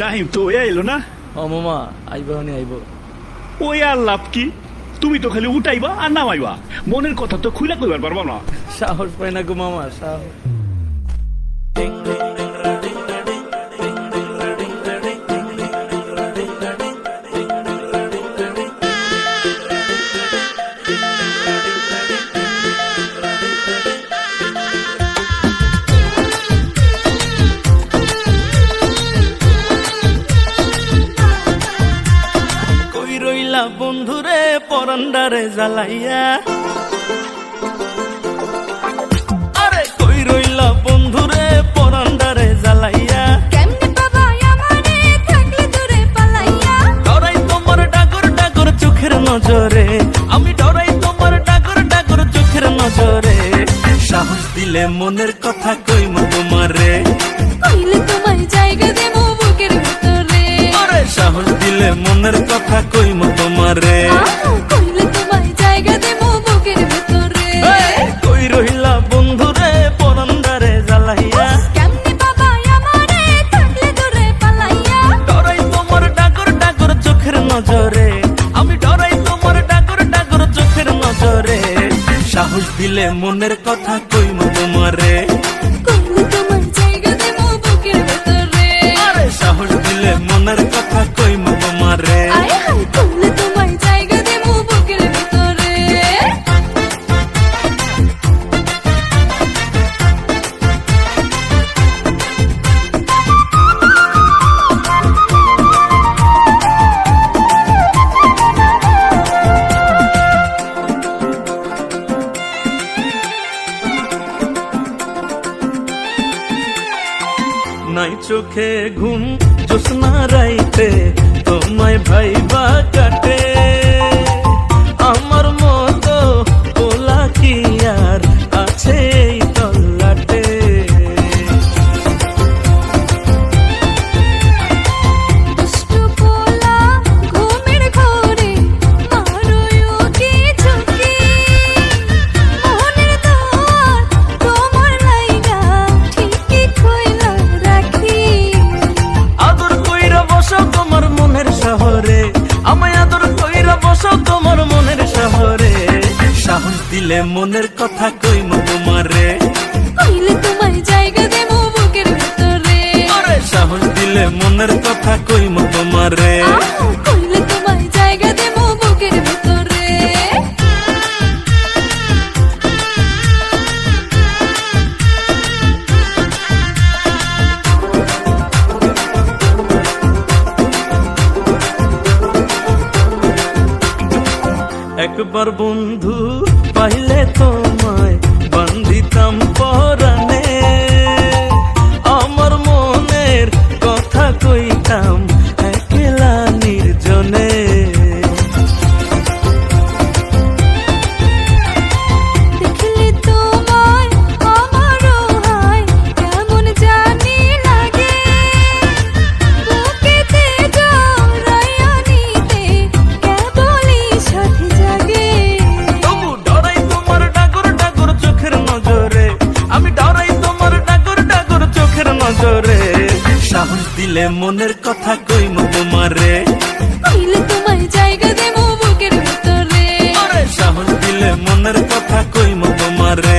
Time তো এলো না। ও মামা আইবা নি আইব। ওই আর লাভ কি, তুমি তো খালি উঠাইবা আর নামাইবা, মনের কথা তো খুলে কইবার পারবা না। সাহস পাই না গো মামা, সাহস। বন্ধুরে পরান্ডারে জ্বালাইয়া, আরে কই রইলা বন্ধুরে পরান্ডারে জ্বালাইয়া, কেমনে বাবা আমারে থাকলে দূরে পালাইয়া, ডরাই তোমার ডাগর ডাগর চোখের নজরে, আমি ডরাই তোমার ডাগর ডাগর চোখের নজরে, সাহস দিলে মনের কথা কইমু তোমারে, কইলে তোমায় জায়গা দেবো বুকের ভিতরে, আরে সাহস দিলে মনের কথা কইমু তোমারে, কইলে তোমায় জায়গা দেবো বুকের ভিতরে, কই রইলা বন্ধুরে পরান্ডারে জ্বালাইয়া, কেমনে বাবা আমারে থাকলে দূরে পালাইয়া, ডরাই তোমার ডাগর ডাগর চোখের নজরে, আমি ডরাই তোমার ডাগর ডাগর চোখের নজরে, সাহস দিলে মনের কথা কইমু তোমারে, কইলে তোমায় জায়গা দেবো বুকের ভিতরে, আরে সাহস দিলে মনের কথা কইমু তোমারে, আয় হায় কইলে তোমায় জায়গা দেবো বুকের ভিতরে। নাই চোখে ঘুম জোৎস্না রাইতে তোমায় ভাইবা কাটে, আমার মতো ওলা কি আর আছে এই তল্লাটে, দুষ্টু পোলা ঘুমের ঘোরে মারোয়ো কি ঝুঁকি, মনের দোয়ার তোমার লাইগা ঠিকই কইলা রাখি, আদর কইরা বসো তোমার মনের শহরে, আমায় আদর কইরা বসো তোমার মনের শহরে, সাহস দিলে মনের কথা কইমু তোমারে, কইলে তোমায় জায়গা দেবো বুকের ভিতরে, আরে সাহস দিলে মনের কথা কইমু তোমারে, কইলে তোমায় জায়গা দেবো বুকের ভিতরে। একবার বন্ধু পাইলে তোমায় বান্ধিতাম পরাণে, আমার মনের কথা কইতাম একলা নির্জনে, দেখলে তোমায় আমারও হয় কেমন জানি লাগে, বুকেতে জড়াইয়া নিতে কেবলই সাথী জাগে, তবু ডরাই তোমার ডাগর ডাগর চোখের নজরে, আমি ডরাই তোমার ডাগর ডাগর চোখের নজরে, সাহস দিলে মনের কথা কইমু তোমারে, কইলে তোমায় জায়গা দেবো বুকের ভিতরে, আরে সাহস দিলে মনের কথা কইমু তোমারে,